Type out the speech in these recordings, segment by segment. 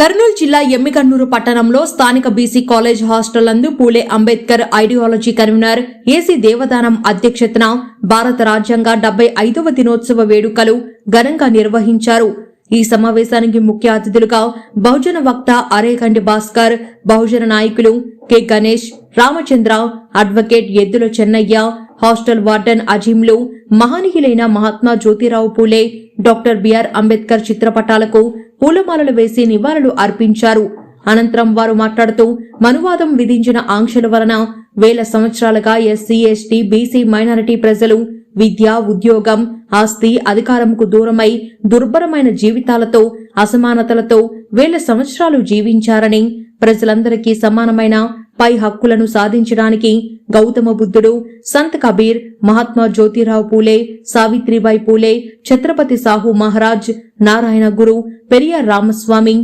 కర్నూలు జిల్లా ఎమ్మిగన్నూరు పట్టణంలో స్థానిక బీసీ కాలేజ్ హాస్టల్ నందు Phule Ambedkar ideology convener AC Devadanam అధ్యక్షతన భారత రాజ్యాంగ 75వ దినోత్సవ వేడుకలు ఘనంగా నిర్వహించారు. ఈ సమావేశానికి ముఖ్య అతిథులుగా బహుజన వక్త అరేగంటి భాస్కర్, బహుజన నాయకులు కె గణేష్, రామచంద్ర, అడ్వకేట్ ఎద్దుల Chennaiah, hostel warden అజీంలు, మహనీయులైన Mahatma Jyotirao Phule, doctor BR Ambedkar చిత్రపటాలకు పూలమాలలు వేసి నివాళులు అర్పించారు. అనంతరం వారు మాట్లాడుతూ మనువాదం విధించిన ఆంక్షల వలన వేల సంవత్సరాలుగా ఎస్సీ, ఎస్టీ, బీసీ, మైనారిటీ ప్రజలు విద్య, ఉద్యోగం, ఆస్తి, అధికారంకు దూరమై దుర్భరమైన జీవితాలతో, అసమానతలతో వేల సంవత్సరాలు జీవించారని, ప్రజలందరికీ సమానమైన పై హక్కులను సాధించడానికి గౌతమ బుద్ధుడు, సంత్ కబీర్, మహాత్మా జ్యోతిరావు పూలే, సావిత్రిబాయి పూలే, ఛత్రపతి సాహు మహారాజ్, నారాయణ గురు, పెరియార్ రామస్వామి,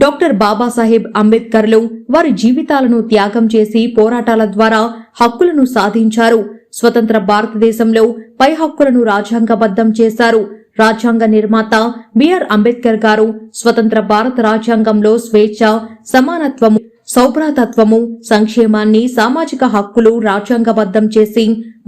డాక్టర్ బాబాసాహెబ్ అంబేద్కర్లు వారి జీవితాలను త్యాగం చేసి పోరాటాల ద్వారా హక్కులను సాధించారు. స్వతంత్ర భారతదేశంలో పై హక్కులను రాజ్యాంగబద్ధం చేశారు. రాజ్యాంగ నిర్మాత బిఆర్ అంబేద్కర్ గారు స్వతంత్ర భారత రాజ్యాంగంలో స్వేచ్ఛ, సమానత్వము, సౌభ్రాతత్వము, సంక్షేమాన్ని, సామాజిక హక్కులు రాజ్యాంగబద్ధం చేసి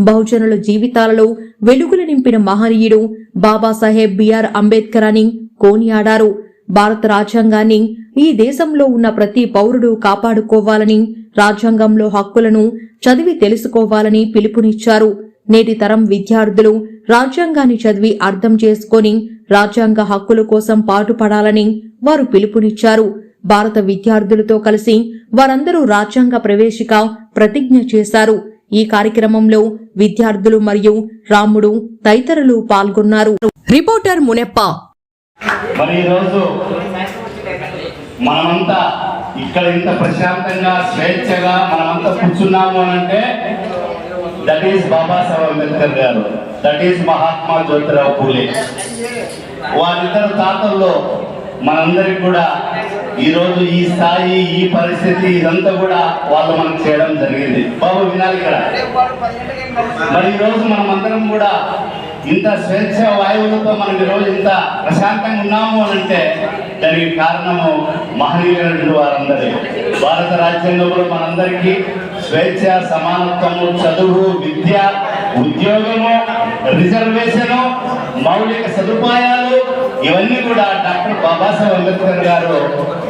బహుజనుల జీవితాలలో వెలుగులు నింపిన మహనీయుడు బాబాసాహెబ్ బిఆర్ అంబేద్కర్ అని కొనియాడారు. భారత రాజ్యాంగాన్ని ఈ దేశంలో ఉన్న ప్రతి పౌరుడు కాపాడుకోవాలని, రాజ్యాంగంలో హక్కులను చదివి తెలుసుకోవాలని పిలుపునిచ్చారు. నేటి తరం విద్యార్థులు రాజ్యాంగాన్ని చదివి అర్థం చేసుకొని రాజ్యాంగ హక్కుల కోసం పాటుపడాలని వారు పిలుపునిచ్చారు. భారత విద్యార్థులతో కలిసి వారందరూ రాజ్యాంగ ప్రవేశిక ప్రతిజ్ఞ చేశారు. ఈ కార్యక్రమంలో విద్యార్థులు మరియు రాముడు తదితరులు పాల్గొన్నారు. రిపోర్టర్ మునెప్ప. మరి ఈరోజు మనమంతా ఇక్కడ ఇంత ప్రశాంతంగా స్వేచ్ఛగా మనమంతా కూర్చున్నాము అనంటే దట్ ఈస్ బాబాసాహెబ్ అంబేద్కర్ గారు, దట్ ఈస్ మహాత్మా జ్యోతిరావు పూలే. వారిద్దరు తాతల్లో మనందరికి కూడా ఈరోజు ఈ స్థాయి, ఈ పరిస్థితి ఇదంతా కూడా వాళ్ళు మనకు చేయడం జరిగింది. బాబు వినాలి ఇక్కడ. మరి ఈరోజు మనమందరం కూడా ఇంత స్వేచ్ఛ వాయువులతో మనం ఈరోజు ఇంత ప్రశాంతంగా ఉన్నాము అని అంటే దానికి కారణము మహనీయులైన వారందరి. భారత రాజ్యాంగంలో మనందరికీ స్వేచ్ఛ, సమానత్వము, చదువు, విద్య, ఉద్యోగము, రిజర్వేషను, మౌలిక సదుపాయాలు ఇవన్నీ కూడా డాక్టర్ బాబాసాహెబ్ అంబేద్కర్ గారు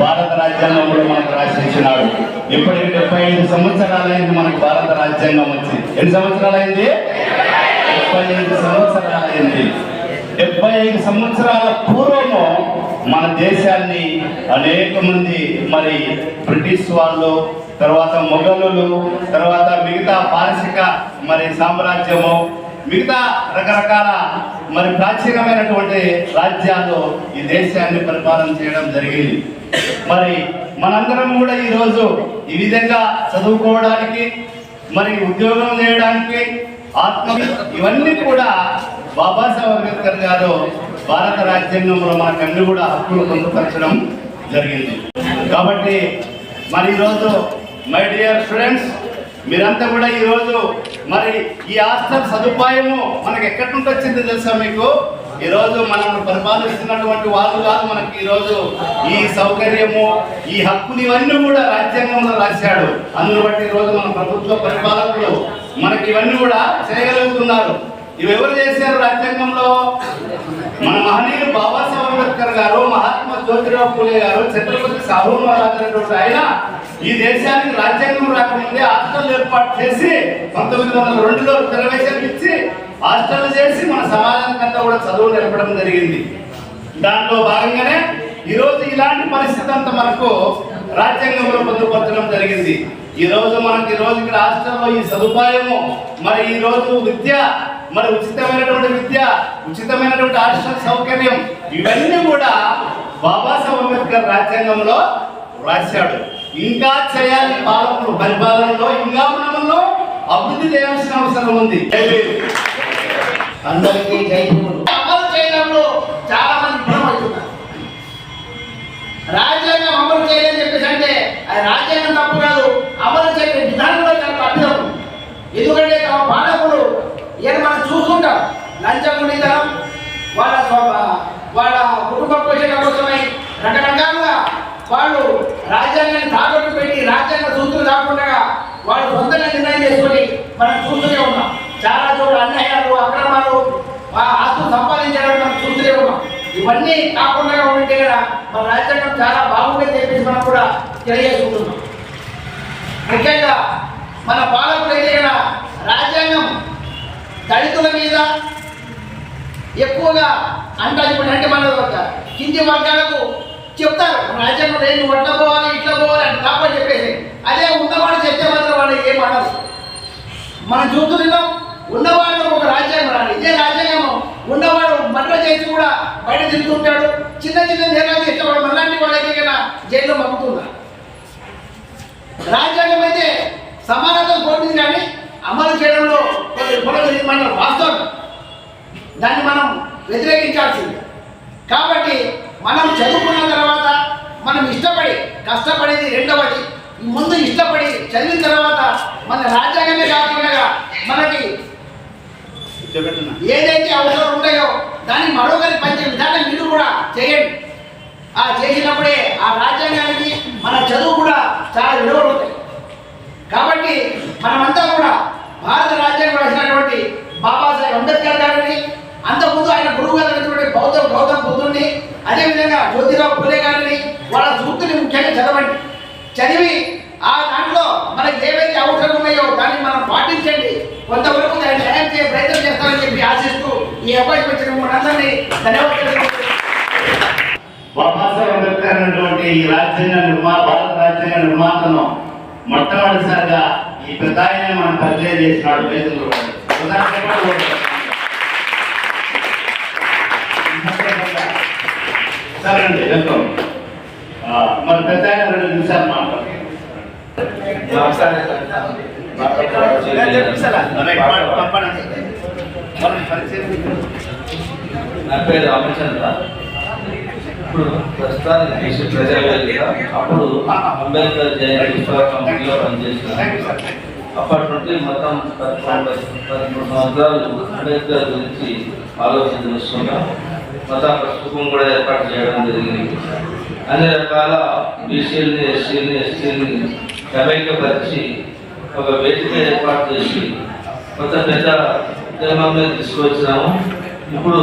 భారత రాజ్యాంగంలో మనకు రాసించినాడు. ఇప్పటికి 75 సంవత్సరాలైంది మనకు భారత రాజ్యాంగం వచ్చి. ఎన్ని సంవత్సరాలైంది? 75 సంవత్సరాలైంది. 75 సంవత్సరాల పూర్వము మన దేశాన్ని అనేక మంది మరి బ్రిటిష్ వాళ్ళు, తర్వాత మొఘలులు, తర్వాత మిగతా పారసిక మరి సామ్రాజ్యము, మిగతా రకరకాల మరి ప్రాచీనమైనటువంటి రాజ్యాలు ఈ దేశాన్ని పరిపాలన చేయడం జరిగింది. మరి మనందరం కూడా ఈరోజు ఈ విధంగా చదువుకోవడానికి, మరి ఉద్యోగం చేయడానికి, ఆత్మ ఇవన్నీ కూడా బాబాసాహెబ్ అంబేద్కర్ గారు భారత రాజ్యాంగంలో మనకన్నీ కూడా హక్కులు పొందుపరచడం జరిగింది. కాబట్టి మరి ఈరోజు మై డియర్ ఫ్రెండ్స్, మీరంతా కూడా ఈరోజు మరి ఈ హాస్టల్ సదుపాయము మనకి ఎక్కడి నుండి వచ్చిందో తెలుసా మీకు? ఈరోజు మనం పరిపాలిస్తున్నటువంటి వాళ్ళు కాదు మనకి ఈరోజు ఈ సౌకర్యము, ఈ హక్కులు ఇవన్నీ కూడా రాజ్యాంగంలో రాశాడు. అందును బట్టి ఈరోజు మన ప్రభుత్వ పరిపాలకులు మనకి ఇవన్నీ కూడా చేయగలుగుతున్నారు. ఇవి ఎవరు చేశారు రాజ్యాంగంలో? మన మహనీయులు బాబాసాహెబ్ అంబేద్కర్ గారు, మహాత్మా జ్యోతిరావు పూలే గారు, ఛత్రపతి సాహు మహారాజ్ అనేటువంటి ఆయన ఈ దేశానికి రాజ్యాంగం రాకముందే హాస్టల్ ఏర్పాటు చేసి 1902లో రిజర్వేషన్ ఇచ్చి హాస్టల్ చేసి మన సమాజానికి అంతా కూడా చదువు నేర్పడం జరిగింది. దాంట్లో భాగంగానే ఈరోజు ఇలాంటి పరిస్థితి అంతా మనకు రాజ్యాంగంలో పొందుపరచడం జరిగింది. ఈరోజు మనకి ఈరోజు ఇక్కడ హాస్టల్లో ఈ సదుపాయము, మరి ఈరోజు విద్య, మరి ఉచితమైనటువంటి విద్య, ఉచితమైనటువంటి హాస్టల్ సౌకర్యం ఇవన్నీ కూడా బాబాసాహెబ్ అంబేద్కర్ రాజ్యాంగంలో రాశాడు. ఇంకా చేయాలి పాలకులు పరిపాలనలో, ఇంకా మనలో అభివృద్ధి చేయాల్సిన అవసరం ఉంది. అందరికీ అమలు చేయడంలో చాలా మంది భ్రమవుతున్నారు. రాజ్యాంగం అమలు చేయాలని చెప్పేసి అంటే అది రాజ్యాంగం తప్పు కాదు, అమలు చేసే విధానంలో చాలా తప్పిదం. ఎందుకంటే తమ పాలకులు ఇక మనం చూసుకుంటాం, లంచం ఉండేతనం, వాళ్ళ కుటుంబ పోషణ కోసమై రకరకాలుగా వాళ్ళ రాజ్యాంగాన్ని తాకట్టు పెట్టి రాజ్యాంగ సూత్రులు కాకుండా వాళ్ళు సొంతంగా నిర్ణయం చేసుకొని మనం చూస్తూనే ఉన్నాం. చాలా చోట్ల అన్యాయాలు అక్రమాలు ఆస్తులు సంపాదించడం మనం చూస్తూనే ఉన్నాం. ఇవన్నీ కాకుండా ఉంటే కదా మన రాజ్యాంగం చాలా బాగుందని చెప్పేసి మనం కూడా తెలియజేసుకుంటున్నాం. ముఖ్యంగా మన పాలకులు అయితే కదా రాజ్యాంగం దళితుల మీద ఎక్కువగా అంటే మన కింది వర్గాలకు చెప్తారు రాజ్యాంగం లేదు, నువ్వు అట్లా పోవాలి ఇట్లా పోవాలి అంటే తప్పని చెప్పేసి. అదే ఉన్నవాడు చెప్తే మాత్రం వాళ్ళు ఏం అనరు. మనం చూస్తున్నాం ఉన్నవాడు ఒక రాజ్యాంగం రాలి, ఇదే రాజ్యాంగం ఉన్నవాడు మట్ల చేసి కూడా బయట తిరుగుతుంటాడు. చిన్న చిన్న నేరాలు చేసేవాడు మనలాంటి వాళ్ళైతే కదా జైల్లో మగ్గుతున్నారు. రాజ్యాంగం అయితే సమానత్వం కోరింది కానీ అమలు చేయడంలో కొన్ని మన వాస్తవం, దాన్ని మనం వ్యతిరేకించాల్సింది. కాబట్టి మనం చదువుకున్న తర్వాత మనం ఇష్టపడి కష్టపడేది రెండవది, ముందు ఇష్టపడి చదివిన తర్వాత మన రాజ్యాంగమే కాకుండా మనకి ఏదైతే అవసరం ఉంటాయో దాన్ని మరొకరి పంచే విధానం మీరు కూడా చేయండి. ఆ చేసినప్పుడే ఆ రాజ్యాంగానికి మన చదువు కూడా చాలా విలువలు ఉంటాయి. కాబట్టి మనమంతా కూడా భారత రాజ్యాంగం రాసినటువంటి బాబాసాహెబ్ అంబేద్కర్ గారిని, అంతకుముందు ఆయన గురువు గారైనటువంటి గౌతమ్ బుద్ధుడిని, అదేవిధంగా జ్యోతిరావు పూలే గారిని వాళ్ళ సూక్తుని ముఖ్యంగా చదవండి. చదివి ఆ దాంట్లో మనకి ఏవైతే అవసరం ఉన్నాయో దాన్ని మనం పాటించండి. కొంతవరకు దాన్ని న్యాయం చేయ ప్రయత్నం చేస్తామని చెప్పి ఆశిస్తూ ఈ అవకాశం వచ్చిన మనందరినీ ధన్యవాదాలు. బాబాసాహెబ్ అంబేద్కర్ అనేటువంటి ఈ భారత రాజ్యాంగ నిర్మాతను మొట్టమొదటిసారిగా ఈ పెద్ద ఆయన మనం పరిచయం చేసినాడు. సరే అండి, వెల్కమ్. మరి పెద్ద ఆయన 2 నిమిషాలు మాట్లాడు. నా పేరు రామచంద్ర. ఇప్పుడు ప్రస్తుతానికి ప్రజావేదిక, అప్పుడు అంబేద్కర్ జయంతి కమిటీలో పనిచేసిన. అప్పటి నుండి మొత్తం 13 సంవత్సరాలు అంబేద్కర్ గురించి ఆలోచించుకున్నాం. మత పుస్తకం కూడా ఏర్పాటు చేయడం జరిగింది. అన్ని రకాల బీసీలని, ఎస్సీలని, ఎస్టీని సమైక్యపరిచి ఒక వేదిక ఏర్పాటు చేసి కొత్త పెద్ద ఉద్యమంలో తీసుకొచ్చినాము. ఇప్పుడు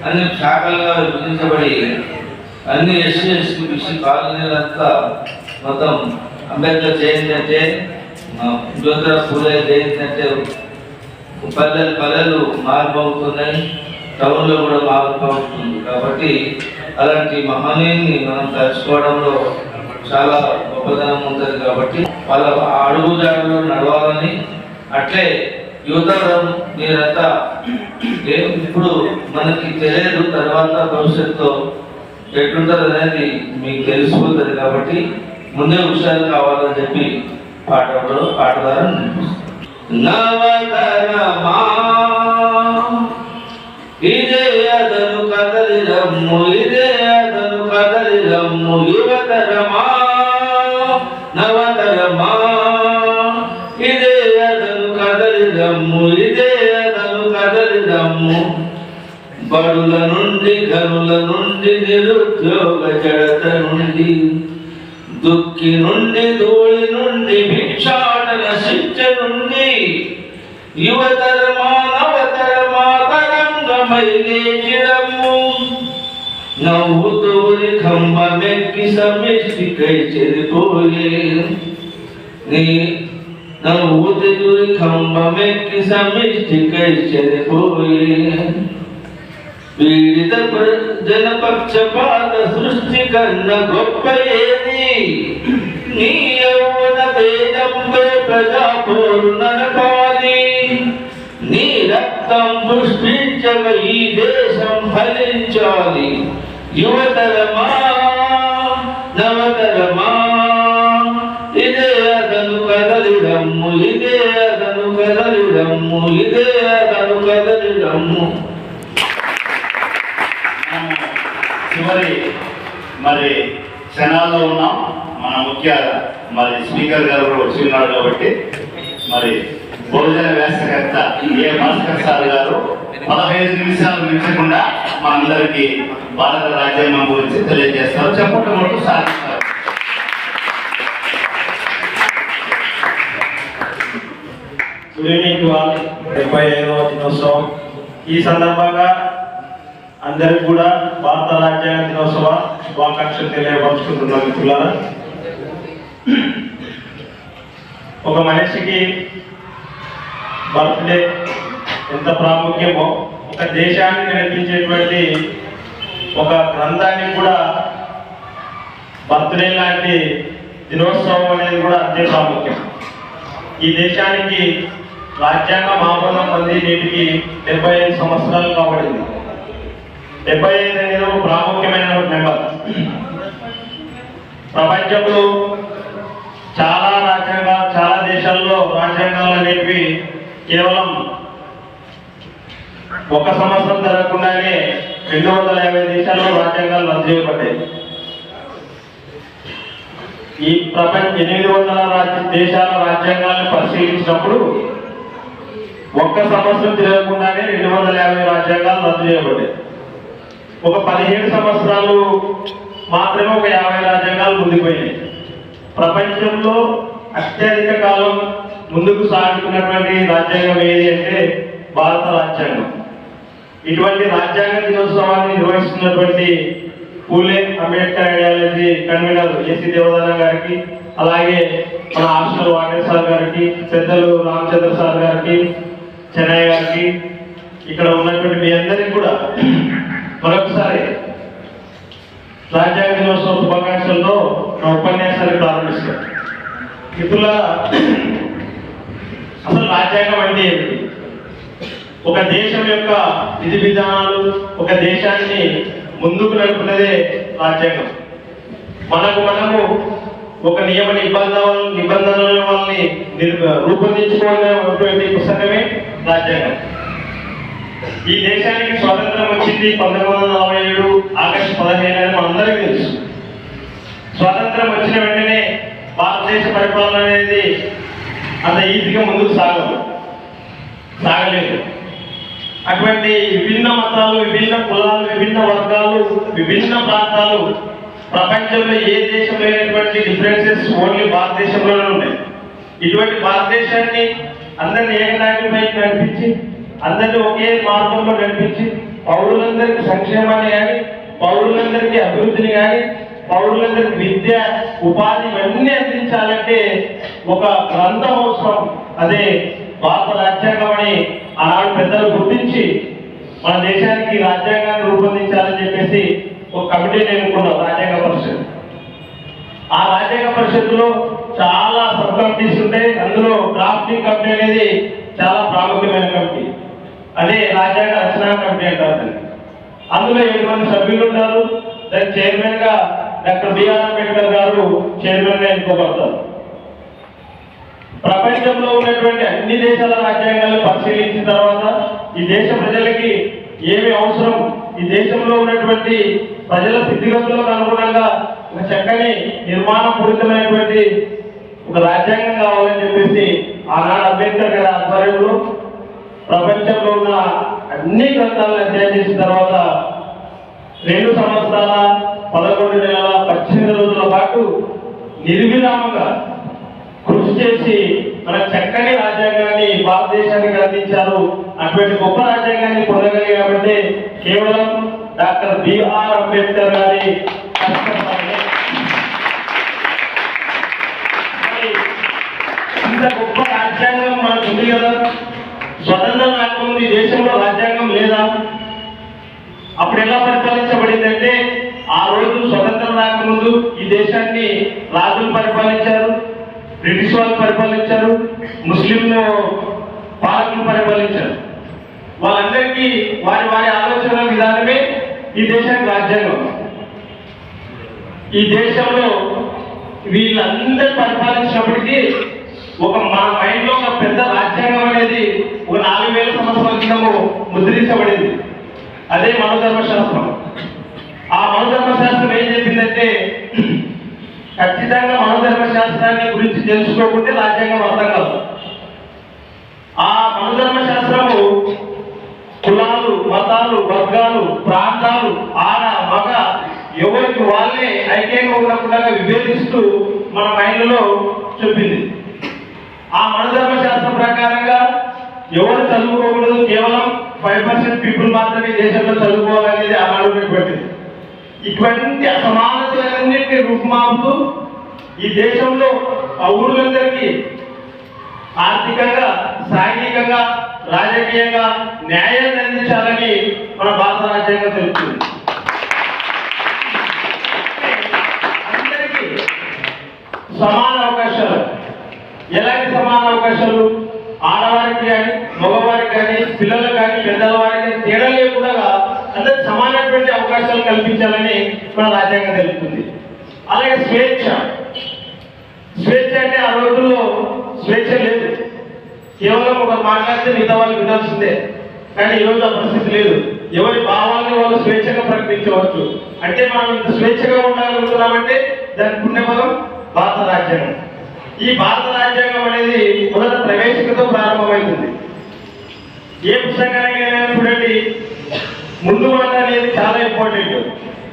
అన్ని శాఖలుగా విభజించబడి అన్ని ఎస్సీ ఎస్టీ బీసీ కాలనీలంతా మొత్తం అంబేద్కర్ జయంతి అంటే, జ్యోతిరావు పూలే జయంతి అంటే పల్లెలు మారిపోతున్నాయి, టౌన్లో కూడా మారిపోతుంది. కాబట్టి అలాంటి మహనీయుని మనం తలుచుకోవడంలో చాలా గొప్పదనం ఉంటుంది. కాబట్టి వాళ్ళ అడుగుజాడలో నడవాలని, అట్లే యువతరం మీరంతా ఇప్పుడు మనకి తెలియదు, తర్వాత భవిష్యత్తులో ఎట్లుంటుంది అనేది మీకు తెలిసిపోతుంది. కాబట్టి ముందే హుషారు కావాలని చెప్పి పాట ద్వారా నవతరమా ఇదే అదను కదలి రమ్ము, ఇదే అదను కదలి రమ్ము, యువతరమా నవతరమా ఇదే అదను కదలి రమ్ము, ఇదే అదను కదలి రమ్ము. బడుల నుండి గనుల నుండి నిరుద్యోగ జడత నుండి, దుఃఖి నుండి ధూళి నుండి భిక్షాటన శిక్ష నుండి, యువతరమా నవతరమా తరంగమై లేచిరమ్ము. నవ్వుతూరి కంబమెక్కి సమిష్టికై చెరిపోయే, నీ నవ్వుతూరి కంబమెక్కి సమిష్టికై చెరిపోయే. పీడిత జనపక్షపాత సృష్టి కన్న గొప్ప ఏది, నీ యౌవన తేజంపై ప్రజా పోరు నడపాలి. నీ రక్తం పుష్పించగా ఈ దేశం ఫలించాలి. యువతరమా నవతరమా ఇదే అదను కదలి రమ్ము, ఇదే అదను కదలి రమ్ము, ఇదే అదను కదలి రమ్ము. చివరి క్షణాల్లో ఉన్నాం. మన ముఖ్య స్పీకర్ గారు కూడా వచ్చి ఉన్నారు కాబట్టి బహుజన వ్యాసకర్త ఏ భాస్కర్ సార్ గారు 15 నిమిషాలు మించకుండా మనందరికీ భారత రాజ్యాంగం గురించి తెలియజేస్తారు. చెప్పటం సాధిస్తారు. Good evening to all. 75వ దినోత్సవం ఈ సందర్భంగా అందరికి కూడా భారత రాజ్యాంగ దినోత్సవ శుభాకాంక్షలు తెలియపరుచుకుంటున్నాం మిత్రులారా. ఒక మనిషికి బర్త్డే ఎంత ప్రాముఖ్యమో ఒక దేశాన్ని నడిపించేటువంటి ఒక గ్రంథానికి కూడా బర్త్డే లాంటి దినోత్సవం అనేది కూడా అంతే ప్రాముఖ్యం. ఈ దేశానికి రాజ్యాంగం ఆమోదం పొంది నేటికి 75 సంవత్సరాలు కాబడింది. 75 అనేది ఒక ప్రాముఖ్యమైన నెంబర్. ప్రపంచంలో చాలా దేశాల్లో రాజ్యాంగాలు అనేవి కేవలం ఒక సంవత్సరం జరగకుండానే 250 దేశాల్లో రాజ్యాంగాలు రద్దు చేయబడ్డాయి. ఈ ప్రపంచ 800 దేశాల రాజ్యాంగాలను పరిశీలించినప్పుడు ఒక్క సంవత్సరం తిరగకుండానే 250 రాజ్యాంగాలు రద్దు చేయబడ్డాయి. ఒక 17 సంవత్సరాలు మాత్రమే ఒక 50 రాజ్యాంగాలు ముందుకుపోయినాయి. ప్రపంచంలో అత్యధిక కాలం ముందుకు సాగుతున్నటువంటి రాజ్యాంగం ఏది అంటే భారత రాజ్యాంగం. ఇటువంటి రాజ్యాంగ దినోత్సవాన్ని నిర్వహిస్తున్నటువంటి Phule Ambedkar ideology convener AC Devadanam గారికి, అలాగే మన హాస్టల్ వాటర్ సార్ గారికి, పెద్దలు రామచంద్ర సార్ గారికి, చెన్నై గారికి, ఇక్కడ ఉన్నటువంటి మీ అందరికీ కూడా మరొకసారి రాజ్యాంగ దినోత్సవ శుభాకాంక్షలతో నా ఉపన్యాసాన్ని ప్రారంభిస్తాను. మిత్రులారా, అసలు రాజ్యాంగం అంటే ఏమిటి? ఒక దేశం యొక్క విధి విధానాలు, ఒక దేశాన్ని ముందుకు నడుపున్నదే రాజ్యాంగం. మనము ఒక నియమ నిబంధనల వాళ్ళని రూపొందించుకున్నటువంటి పుస్తకమే రాజ్యాంగం. ఈ దేశానికి స్వాతంత్రం వచ్చింది 1947 ఆగస్టు 15 అని మనందరికీ తెలుసు. స్వాతంత్రం వచ్చిన వెంటనే భారతదేశ పరిపాలన అనేది అంత ఈజీగా ముందుకు సాగలేదు. అటువంటి విభిన్న మతాలు, విభిన్న కులాలు, విభిన్న వర్గాలు, విభిన్న ప్రాంతాలు ప్రపంచంలో ఏ దేశంలో లేనటువంటి డిఫరెన్సెస్ ఓన్లీ భారతదేశంలోనే ఉన్నాయి. ఇటువంటి భారతదేశాన్ని అందరినీ ఏకనాయకులపై నడిపించి, అందరినీ ఒకే మార్గంలో నడిపించి, పౌరులందరికీ సంక్షేమాన్ని కానీ, పౌరులందరికీ అభివృద్ధిని కానీ, పౌరులందరికీ విద్య, ఉపాధి ఇవన్నీ అందించాలంటే ఒక గ్రంథం అవసరం. అదే భారత రాజ్యాంగం అని ఆనాడు పెద్దలు గుర్తించి మన దేశానికి రాజ్యాంగాన్ని రూపొందించాలని చెప్పేసి ఒక కమిటీని ఎన్నుకున్నాం, రాజ్యాంగ పరిషత్. ఆ రాజ్యాంగ పరిషత్తులో చాలా సబ్ కమిటీస్ ఉంటాయి. అందులో డ్రాఫ్టింగ్ కమిటీ అనేది చాలా ప్రాముఖ్యమైన కమిటీ. అదే రాజ్యాంగ రచనా కమిటీ అంటారు. అందులో 7 మంది సభ్యులు ఉంటారు. దాని చైర్మన్ గా డాక్టర్ బిఆర్ అంబేద్కర్ గారు చైర్మన్ గా ఎన్నుకోబడతారు. ప్రపంచంలో ఉన్నటువంటి అన్ని దేశాల రాజ్యాంగాలను పరిశీలించిన తర్వాత ఈ దేశ ప్రజలకి ఏమి అవసరం, ఈ దేశంలో ఉన్నటువంటి ప్రజల స్థితిగతులకు అనుగుణంగా ఒక చక్కని నిర్మాణపూరితమైనటువంటి ఒక రాజ్యాంగం కావాలని చెప్పేసి ఆనాడు అంబేద్కర్ గారి ఆధ్వర్యంలో ప్రపంచంలో ఉన్న అన్ని గ్రంథాలను అధ్యయనం చేసిన తర్వాత 2 సంవత్సరాల 11 నెలల 18 రోజుల పాటు నిర్విరామంగా కృషి చేసి మన చక్కని రాజ్యాంగాన్ని భారతదేశానికి అందించారు. అటువంటి గొప్ప రాజ్యాంగాన్ని పొందగలిగి కాబట్టి కేవలం డాక్టర్ బిఆర్ అంబేద్కర్ గారి ఇంత గొప్ప రాజ్యాంగం మనకు ఉంది కదా. స్వతంత్రం రాకముందు ఈ దేశంలో రాజ్యాంగం లేదా? అప్పుడు ఎలా పరిపాలించబడిందంటే, ఆ రోజు స్వతంత్రం రాకముందు ఈ దేశాన్ని రాజులు పరిపాలించారు, బ్రిటిష్ వాళ్ళు పరిపాలించారు, ముస్లిం పాలకులు పరిపాలించారు. వాళ్ళందరికీ వారి వారి ఆలోచన విధానమే ఈ దేశానికి రాజ్యాంగం. ఈ దేశంలో వీళ్ళందరూ పరిపాలించినప్పటికీ ఒక మన మైండ్లో ఒక పెద్ద రాజ్యాంగం అనేది ఒక 4000 సంవత్సరాల క్రితము ముద్రించబడింది. అదే మనోధర్మశాస్త్రం. ఆ మనోధర్మశాస్త్రం ఏం చెప్పిందంటే, ఖచ్చితంగా మనోధర్మశాస్త్రాన్ని గురించి తెలుసుకోకుంటే రాజ్యాంగం అర్థం కాదు. ఆ మనోధర్మశాస్త్రము కులాలు, మతాలు, వర్గాలు, ప్రాంతాలు, ఆడ మగ ఎవరికి వాళ్ళే ఐక్యంగా ఉండకుండా విభేదిస్తూ మన మైండ్లో చెప్పింది. ఆ మనధర్మశాస్త్రం ప్రకారంగా ఎవరు చదువుకోకూడదు, కేవలం 5% పీపుల్ మాత్రమే దేశంలో చదువుకోవాలనేది ఆనాడున్నటువంటిది. ఇటువంటి అసమానతలన్నింటినీ రూపుమాపుతూ ఈ దేశంలో పౌరులందరికీ ఆర్థికంగా, సాంఘికంగా, రాజకీయంగా న్యాయాన్ని అందించాలని మన భారత రాజ్యాంగం తెలుపుతుంది. అందరికీ సమాన అవకాశాలు. ఎలాంటి సమాన అవకాశాలు? ఆడవారికి కానీ, మగవారికి కానీ, పిల్లలకు కానీ, పెద్దవారికి కానీ తేడా లేకుండా అందరికి సమానటువంటి అవకాశాలు కల్పించాలని మన రాజ్యాంగం తెలుపుతుంది. అలాగే స్వేచ్ఛ. స్వేచ్ఛ అంటే ఆ రోజుల్లో స్వేచ్ఛ లేదు. కేవలం ఒక మాట్లాడితే మిగతా వాళ్ళు వినాల్సిందే. కానీ ఈరోజు ఆ పరిస్థితి లేదు. ఎవరి భావాలను వాళ్ళు స్వేచ్ఛగా ప్రకటించవచ్చు. అంటే మనం ఇంత స్వేచ్ఛగా ఉండాలనుకున్నామంటే దానికి పుణ్యఫలం భారత రాజ్యాంగం. ఈ భారత రాజ్యాంగం అనేది మొదట ప్రవేశికతో ప్రారంభమవుతుంది. ఏ పుస్తకానికైనా చూడండి, ముందు మాట అనేది చాలా ఇంపార్టెంట్.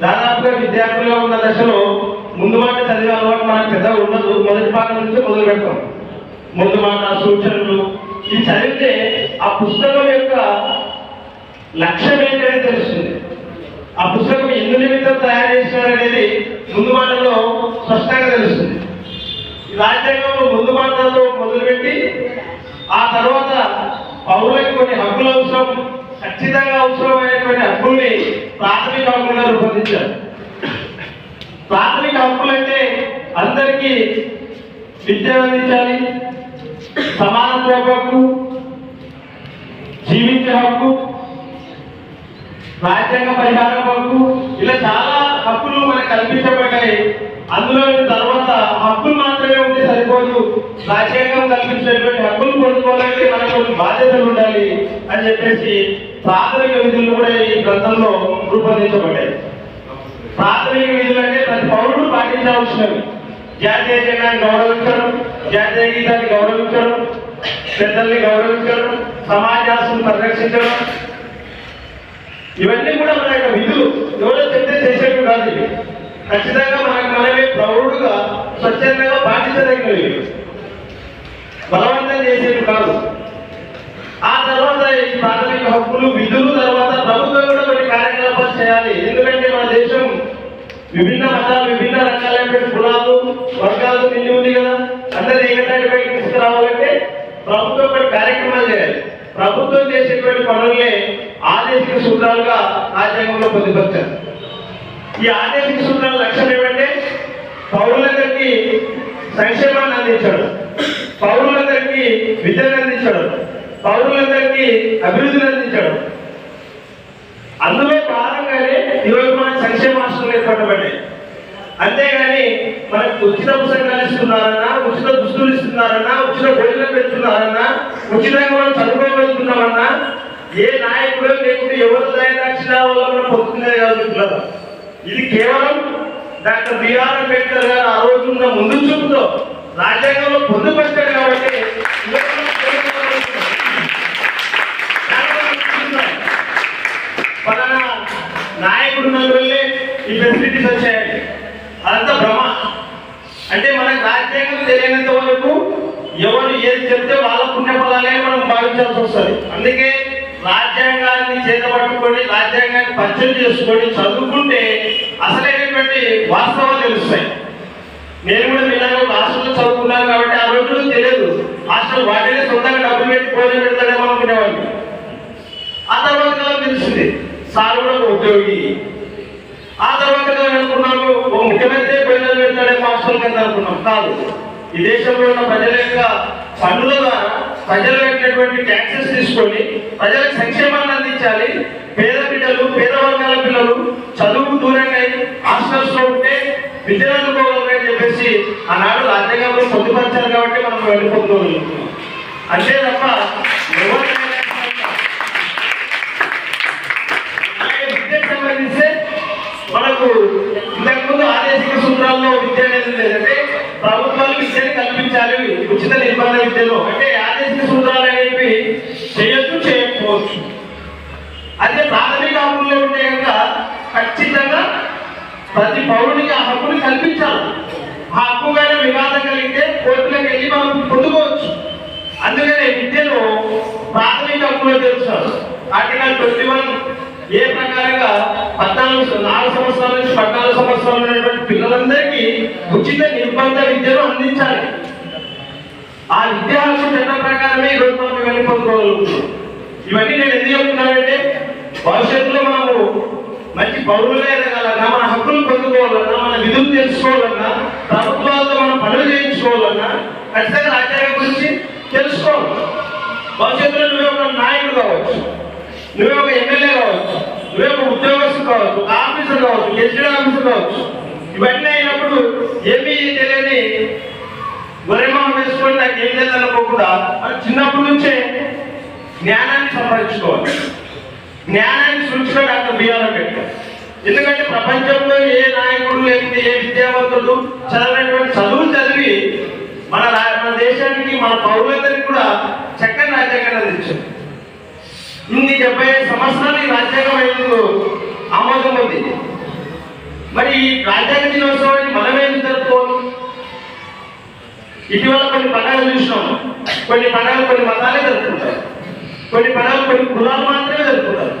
దాదాపుగా విద్యార్థులుగా ఉన్న దశలో ముందు మాట చదివే అలవాటు మనకు పెద్దగా ఉండదు. మొదటి పాఠం నుంచి మొదలు పెడతాం. ముందు మాట, సూచనలు ఇది చదివితే ఆ పుస్తకం యొక్క లక్ష్యం ఏంటనేది తెలుస్తుంది. ఆ పుస్తకం ఎందు నిమిత్తం తయారు చేసినారనేది ముందు మాటలో స్పష్టంగా తెలుస్తుంది. ఈ రాజ్యాంగంలో ముందు మాటలతో మొదలుపెట్టి ఆ తర్వాత పౌరులకు కొన్ని హక్కులు అవసరం, ఖచ్చితంగా అవసరమైనటువంటి హక్కుల్ని ప్రాథమిక హక్కులుగా రూపొందించారు. ప్రాథమిక హక్కులు అంటే అందరికీ విద్య అందించాలి, సమానత్వ హక్కు, జీవించే హక్కు, రాజ్యాంగ పరిహారం హక్కు, ఇలా చాలా హక్కులు మనకు కల్పించబడ్డాయి. అందులో తర్వాత హక్కులు మాత్రమే ఉంటే సరిపోదు. రాజ్యాంగం కల్పించినటువంటి హక్కులు పొందుకోవాలంటే మనకు కొన్ని బాధ్యతలు ఉండాలి అని చెప్పేసి ప్రాథమిక విధులు కూడా ఈ గ్రంథంలో రూపొందించబడ్డాయి. ప్రాథమిక విధులు అంటే ప్రతి పౌరుడు పాటించవలసినవి. జాతీయ జెండాన్ని గౌరవించడం, జాతీయ గీతాన్ని గౌరవించడం, పెద్దల్ని గౌరవించడం, సమాజాన్ని పరిరక్షించడం, ఇవన్నీ కూడా మన యొక్క విధులు. ఎవరో చెప్తే చేసేవి కాదు. ఇవి ఖచ్చితంగా మనమే ప్రౌఢుగా స్వచ్ఛందంగా పాటించదగినవి, బలవంతం చేసేవి కాదు. ఆ తర్వాత ఈ ప్రాథమిక హక్కులు, విధులు తర్వాత ప్రభుత్వం కూడా కొన్ని కార్యకలాపాలు చేయాలి. ఎందుకంటే మన దేశం విభిన్న మతాలు, విభిన్న రకాలైన కులాలు, వర్గాలు నిండి ఉంది కదా. అందరూ ఏకతాటిపై తీసుకురావాలంటే ప్రభుత్వం కొన్ని కార్యక్రమాలు చేయాలి. ప్రభుత్వం చేసేటువంటి పనులనే ఆదేశిక సూత్రాలుగా రాజ్యాంగంలో పొందుపరిచారు. ఈ ఆదేశిక సూత్రాల లక్ష్యం ఏమంటే పౌరులందరికీ సంక్షేమాన్ని అందించడం, పౌరులందరికీ విద్యను అందించడం, పౌరులందరికీ అభివృద్ధిని అందించడం. అందులో భాగంగానే ఈరోజు మనకు సంక్షేమ హాస్టల్ ఏర్పడబడ్డాయి. అంతేగాని మనకు ఉచిత పుస్తకాలు ఇస్తున్నారన్నా, ఉచిత దుస్తులు ఇస్తున్నారన్నా, ఉచిత భోజనం పెడుతున్నారన్నా, ఉచితంగా మనం చదువుకోగలుగుతున్నామన్నా ఏ నాయకుడు లేకుంటే ఎవరు దయదాక్షిణ వల్ల మనం పొందుతున్నది కాదు. ఇది కేవలం డాక్టర్ బిఆర్ అంబేద్కర్ గారు ఆ రోజున్న ముందు చూపుతో రాజ్యాంగంలో పొందుపరిచారు. కాబట్టి పలానా నాయకుడు వల్లే ఈ ఫెసిలిటీస్ వచ్చాయండి, అదంతా భ్రమ. అంటే మనకు రాజ్యాంగం తెలియనంత వరకు ఎవరు ఏది చెప్తే వాళ్ళ పుణ్యఫలాలే మనం భావించాల్సి వస్తుంది. అందుకే రాజ్యాంగాన్ని చేతపట్టుకొని, రాజ్యాంగాన్ని పరిచయం చేసుకొని చదువుకుంటే అసలైనటువంటి వాస్తవాలు తెలుస్తాయి. నేను కూడా మీలాగా ఒక హాస్టల్లో చదువుకున్నాను కాబట్టి ఆ రోజుల్లో తెలియదు. హాస్టల్ వాటినే సొంతంగా డబ్బులు పెట్టి భోజనం పెడతాడేమో అనుకునేవాడిని. ఆ తర్వాత తెలిసింది సార్ కూడా ఒక ఉద్యోగి. ఆ తర్వాత అనుకున్నాము ఒక ముఖ్యమంత్రి ప్రజలు పెడతాడేమో హాస్టల్ కింద అనుకున్నాం. కాదు, ఈ దేశంలో ఉన్న ప్రజల యొక్క పన్నుల ద్వారా ప్రజలు పెట్టినటువంటి ట్యాక్సెస్ తీసుకొని ప్రజలకు సంక్షేమాన్ని అందించాలి. పేద బిడ్డలు, పేద వర్గాల పిల్లలు చదువుకు దూరంగా హాస్టల్స్ లో ఉంటే విద్యను అందుకోగలరని చెప్పేసి ఆనాడు రాజ్యాంగంలో పొందుపరిచారు. కాబట్టి మనం వెళ్ళిపోగలుగుతున్నాం. అంతే తప్ప విద్యకు సంబంధించి మనకు ఇంతకుముందు ఆదేశిక సూత్రాల్లో విద్య అనేది లేదంటే ప్రభుత్వాలు విద్యను కల్పించాలి ఉచిత నిర్బంధ విద్యలో. అంటే ఆదేశిక సూత్రాలు అనేవి చేయొచ్చు, చేయకపోవచ్చు. అదే ప్రాథమిక హక్కుల్లో ఉంటే కనుక ఖచ్చితంగా ప్రతి పౌరునికి ఆ హక్కుని కల్పించాలి. ఆ హక్కుగానే వివాదం కలిగితే కోర్టులకు వెళ్ళి మనం పొందుకోవచ్చు. అందుకనే విద్యను ప్రాథమిక హక్కులో తెలుస్తారు. ఆర్టికల్ 21 ఏ ప్రకారంగా 4 సంవత్సరాల నుంచి 14 సంవత్సరాలు ఉన్నటువంటి పిల్లలందరికీ ఉచిత నిర్బంధ విద్యను అందించాలి. ఆ విద్యా హక్కు చట్టం ప్రకారమే ఈరోజు మనం ఇవన్నీ పొందుకోగలుగుతున్నాం. ఇవన్నీ నేను ఎందుకు చెప్తున్నానంటే భవిష్యత్తులో మనము మంచి పౌరులే ఎదగాలన్నా, మన హక్కులు పొందుకోవాలన్నా, మన విధులు తెలుసుకోవాలన్నా, ప్రభుత్వాలతో మనం పనులు చేయించుకోవాలన్నా ఖచ్చితంగా రాజ్యాంగం గురించి తెలుసుకోవాలి. భవిష్యత్తులో నువ్వే ఒక నాయకుడు కావచ్చు, నువ్వే ఒక ఎమ్మెల్యే కావచ్చు, నువ్వే ఒక ఉద్యోగస్తు కావచ్చు, ఒక ఆఫీసర్ కావచ్చు, గెజిటెడ్ ఆఫీసర్ కావచ్చు. ఇవన్నీ అయినప్పుడు ఏమీ తెలియని గొర్రెమహం వేసుకొని నాకు ఏం తెలియదనుకోకుండా మనం చిన్నప్పటి నుంచే జ్ఞానాన్ని సంపాదించుకోవాలి. జ్ఞానాన్ని సృష్టిలో డాక్టర్ బిఆర్ అంబేద్కర్. ఎందుకంటే ప్రపంచంలో ఏ నాయకుడు లేకపోతే ఏ విద్యావంతుడు చదివినటువంటి చదువులు చదివి మన దేశానికి, మన పౌరులందరికీ కూడా చక్కని రాజ్యాంగాన్ని అందించారు. ఇన్ని 75 సంవత్సరాలు ఈ రాజ్యాంగం ఎందుకు ఆమోదం ఉంది? మరి ఈ రాజ్యాంగ దినోత్సవాన్ని మనమేం జరుపుకోవాలి? ఇటీవల కొన్ని పండుగలు చూసినాం. కొన్ని పండుగలు కొన్ని మతాలే జరుపుకుంటారు, కొన్ని పండుగలు కొన్ని కులాలు మాత్రమే జరుపుకుంటారు,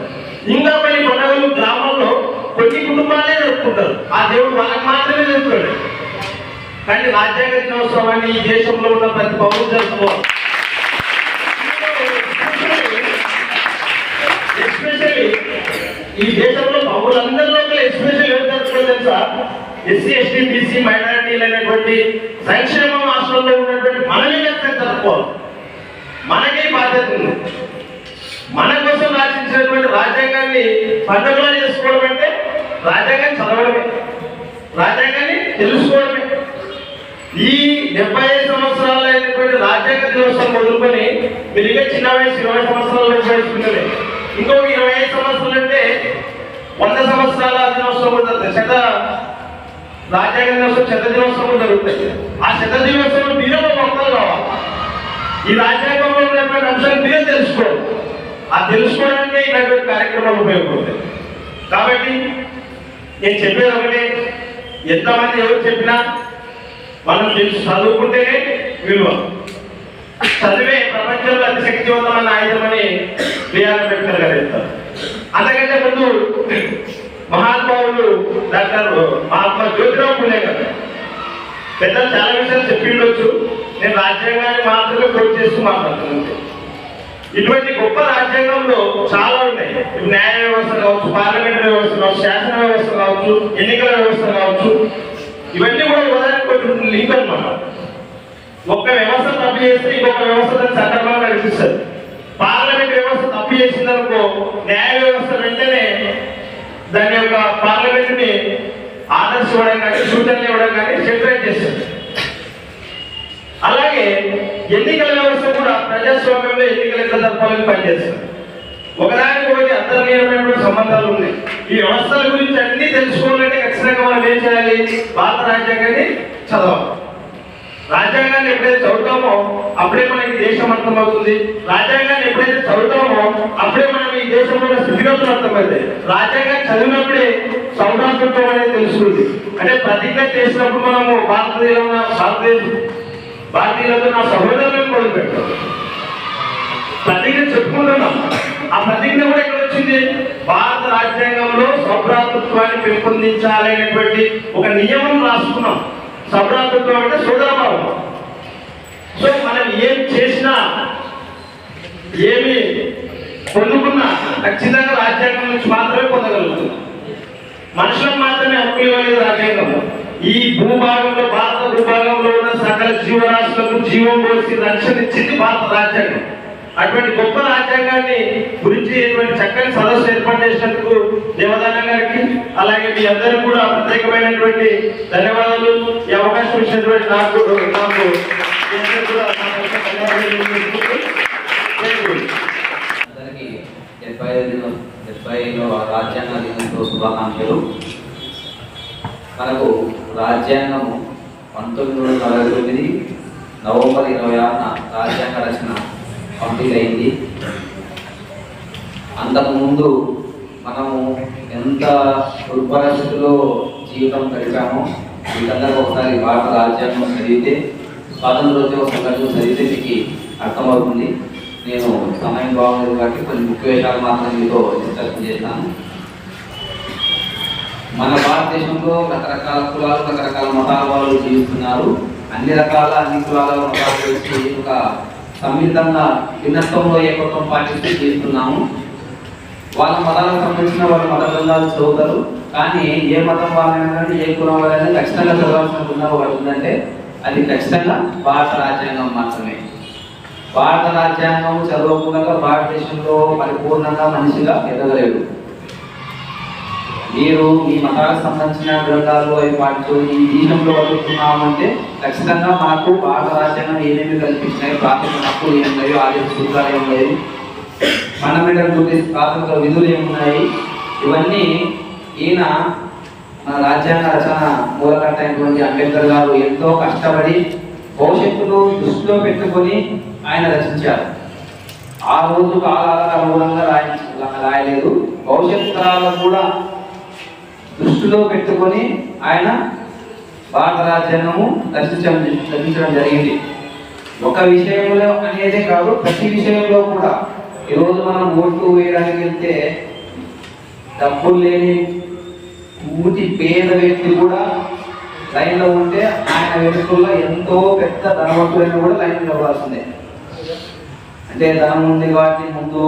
ఇంకా కొన్ని పండుగలు గ్రామంలో కొన్ని కుటుంబాలే జరుపుకుంటారు. ఆ దేవుడు వాళ్ళకి మాత్రమే జరుపుతాడు. కానీ రాజ్యాంగ దినోత్సవాన్ని ఈ దేశంలో ఉన్న ప్రతి పౌరులు జరుపుకోవాలి. ఎస్పెషల్లీ ఈ దేశంలో పౌరులందరిలో ఎస్పెషల్ ఎవరు జరుపుకోవాలి తెలుసా? ఎస్సీ, ఎస్టీ, బీసీ, మైనారిటీలు అనేటువంటి సంక్షేమ రాష్ట్రంలో ఉన్నటువంటి మనమే జరుపుకోవాలి. మనకే బాధ్యత ఉంది. మన కోసం రాసించినటువంటి రాజ్యాంగాన్ని పండుగలా చేసుకోవడం అంటే రాజ్యాంగాన్ని చదవడమే, రాజ్యాంగాన్ని తెలుసుకోవడమే. ఈ 75 సంవత్సరాలు అయినటువంటి రాజ్యాంగ దినోత్సవం మొదలుకొని మీరు ఇంకా చిన్న వయసు 20 సంవత్సరాలు వయసుకున్నది, ఇంకొక 25 సంవత్సరాలు అంటే 100 సంవత్సరాల దినోత్సవం జరుగుతుంది. రాజ్యాంగ దినోత్సవం, శత దినోత్సవం జరుగుతుంది. ఆ శత దినోత్సవం మీరే మొక్కలు కావాలి. ఈ రాజ్యాంగంలో ఉన్నటువంటి అంశాలు మీరే తెలుసుకోవాలి. ఆ తెలుసుకోవడానికే ఇలాంటి కార్యక్రమాలు ఉపయోగపడతాయి. కాబట్టి నేను చెప్పేది ఒకటే, ఎంతమంది ఎవరు చెప్పినా మనం చదువుకుంటేనే విలువ. చదివే ప్రపంచంలో అతి శక్తివంతమైన ఆయుధమని బిఆర్ అంబేద్కర్ గారు చెప్తారు. అంతకంటే ముందు మహానుభావులు డాక్టర్ మహాత్మా జ్యోతిరావు పూలే గారు పెద్దలు చాలా విషయాలు చెప్పిండొచ్చు. నేను రాజ్యాంగాన్ని మాత్రమే కోట్ చేస్తూ మాట్లాడుతున్నాను. ఇటువంటి గొప్ప రాజ్యాంగంలో చాలా ఉన్నాయి. న్యాయ వ్యవస్థ కావచ్చు, పార్లమెంటరీ వ్యవస్థ కావచ్చు, శాసన వ్యవస్థ కావచ్చు, ఎన్నికల వ్యవస్థ కావచ్చు, ఇవన్నీ కూడా ఉదాహరణ లింక్ అనమాట. ఒక్క వ్యవస్థ తప్పు చేస్తే ఇంకొక వ్యవస్థ సక్రమంగా నడిపిస్తుంది. పార్లమెంట్ వ్యవస్థ తప్పు చేసిందనుకో న్యాయ వ్యవస్థ వెంటనే దాని యొక్క పార్లమెంట్ ని ఆర్డర్స్ ఇవ్వడం కానీ, సూచనలు ఇవ్వడం కానీ సెంట్రైజ్ చేస్తుంది. అలాగే ఎన్నికల వ్యవస్థ కూడా ప్రజాస్వామ్యంలో ఎన్నికల ఎట్లా జరపాలని పనిచేస్తుంది. ఒకదానికి ఒకటి అంతర్లీనమైనటువంటి సంబంధాలు ఉన్నాయి. ఈ వ్యవస్థల గురించి అన్ని తెలుసుకోవాలంటే ఖచ్చితంగా మనం ఏం చేయాలి? భారత రాజ్యాంగాన్ని చదవాలి. రాజ్యాంగాన్ని ఎప్పుడైతే చదువుతామో అప్పుడే మనకి దేశం అర్థమవుతుంది. రాజ్యాంగాన్ని ఎప్పుడైతే చదువుతామో అప్పుడే మనం ఈ దేశంలో ఉన్న స్థితిగతులు అర్థమవుతాయి. రాజ్యాంగాన్ని చదివినప్పుడే సౌభాతృత్వం అనేది తెలుస్తుంది. అంటే ప్రతిజ్ఞ చేసినప్పుడు మనము భారతీయులతో నా సహోదరులను మొదలుపెట్టాం. ప్రతిజ్ఞ చెప్పుకుంటున్నాం. ఆ ప్రతిజ్ఞ కూడా ఎక్కడ వచ్చింది? భారత రాజ్యాంగంలో సౌభ్రాతృత్వాన్ని పెంపొందించాలనేటువంటి ఒక నియమం రాసుకున్నాం. సౌభ్రాతృత్వం అంటే సోదరభావం. సో మనం ఏం చేసినా, ఏమి పొందుకున్నా ఖచ్చితంగా రాజ్యాంగం నుంచి మాత్రమే పొందగలుగుతున్నాం. మనుషులకు మాత్రమే హక్కులు ఇవ్వలేదు రాజ్యాంగం. ఈ భూభాగంలో, భారత భూభాగంలో ఉన్న సకల జీవరాశులకు జీవం పోసి రక్షణ ఇచ్చింది భారత రాజ్యాంగం. అటువంటి గొప్ప రాజ్యాంగాన్ని గురించి చక్కని సదస్సు ఏర్పాటు చేసినందుకు దేవదాన గారికి, అలాగే మీ అందరూ కూడా ప్రత్యేకమైనటువంటి ధన్యవాదాలు. ఈ అవకాశం ఇచ్చినటువంటి నాకు అందరికీ 75వ రాజ్యాంగ దినోత్సవ శుభాకాంక్షలు. మనకు రాజ్యాంగము 1949 నవంబర్ 26న రాజ్యాంగ రచన కంప్లీట్ అయింది. అంతకుముందు మనము ఎంత దుర్పరిస్థితుల్లో జీవితం గడిపామో వీటందరూ ఒకసారి భారత రాజ్యాంగం చదివితే, స్వాతంత్రోద్యమ సంఘటనలు చదివితే మీకు అర్థమవుతుంది. నేను సమయం బాగుంది కాబట్టి కొన్ని ముఖ్య విషయాలు మాత్రం మీతో డిస్కషన్ చేస్తాను. మన భారతదేశంలో రకరకాల కులాలు, రకరకాల మతాల వాళ్ళు జీవిస్తున్నారు. అన్ని కులాల మతాలు వచ్చి ఒక సమ్మిళితంగా భిన్నత్వంలో ఏకత్వం పాటిస్తూ జీవిస్తున్నాము. వాళ్ళ మతాలకు సంబంధించిన వాళ్ళ మత గ్రంథాలు చదువుతారు. కానీ ఏ మతం వాళ్ళైనా ఏ కులం వాళ్ళైనా ఖచ్చితంగా చదవాల్సిన బృందం ఒకటి ఉందంటే అది ఖచ్చితంగా భారత రాజ్యాంగం మాత్రమే. భారత రాజ్యాంగం చదవకుండా భారతదేశంలో పరిపూర్ణంగా మనిషిగా ఎదగలేడు. మీరు మీ మతాలకు సంబంధించిన గ్రంథాలు అవి పాటించు ఈ దేశంలో బతుకుతున్నామంటే ఖచ్చితంగా మనకు భారత రాజ్యాంగం ఏమేమి కల్పించినాయి, ప్రాథమిక హక్కులు ఏమున్నాయో, ఆదేశ సూత్రాలు ఏమున్నాయి, ఫండమెంటల్ డ్యూటీస్ ప్రాథమిక విధులు ఏమున్నాయి, ఇవన్నీ ఈయన మన రాజ్యాంగ రచన మూలకర్త అయినటువంటి అంబేద్కర్ గారు ఎంతో కష్టపడి భవిష్యత్తును దృష్టిలో పెట్టుకొని ఆయన రచించారు. ఆ రోజు కాలాలకు అనుగుణంగా రాయలేదు, భవిష్యత్తు తరాలను కూడా దృష్టిలో పెట్టుకొని ఆయన భారత రాజ్యాంగము రచించడం జరిగింది. ఒక విషయంలో అనేదే కాదు, ప్రతి విషయంలో కూడా. ఈరోజు మనం ఓట్లు వేయడానికి వెళ్తే డబ్బులు లేని పూర్తి పేద వ్యక్తి కూడా లైన్లో ఉంటే ఆయన వెనుకల్లో ఎంతో పెద్ద ధనవంతులైన కూడా లైన్ నిలవాల్సిందే. అంటే ధనం ఉంది కాబట్టి ముందు,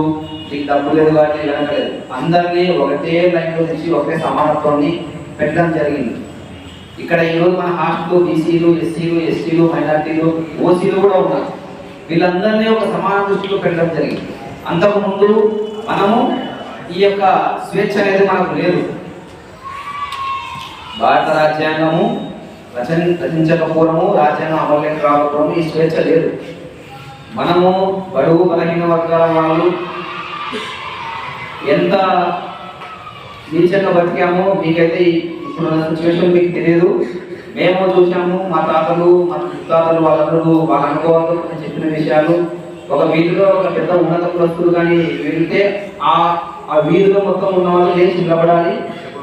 నీకు డబ్బు లేదు కాబట్టి వెనకలేదు, అందరినీ ఒకటే లైన్లో తెచ్చి ఒకటే సమానత్వాన్ని పెట్టడం జరిగింది. ఇక్కడ ఈరోజు మన హాస్టల్లో బీసీలు, ఎస్సీలు, ఎస్టీలు, మైనార్టీలు, ఓసీలు కూడా ఉన్నారు. వీళ్ళందరినీ ఒక సమాన దృష్టిలో పెట్టడం జరిగింది. అంతకుముందు మనము ఈ యొక్క స్వేచ్ఛ అనేది మనకు లేదు. భారత రాజ్యాంగము రచించకపోవడము, రాజ్యాంగం అమలులోకి రాకపోవడము, ఈ స్వేచ్ఛ లేదు. మనము బడుగు బలహీన వర్గాల వాళ్ళు ఎంత నీచంగా బతికామో మీకైతే ఇప్పుడు సిచ్యువేషన్ మీకు తెలియదు. మేము చూసాము, మా తాతలు, మా ముత్తాతలు వాళ్ళందరూ వాళ్ళ అనుభవాలతో కొన్ని చెప్పిన విషయాలు. ఒక వీధిలో ఒక పెద్ద ఉన్నత కులస్తులు కానీ వెళ్తే ఆ వీధిలో మొత్తం ఉన్న వాళ్ళు లేచి నిలబడాలి.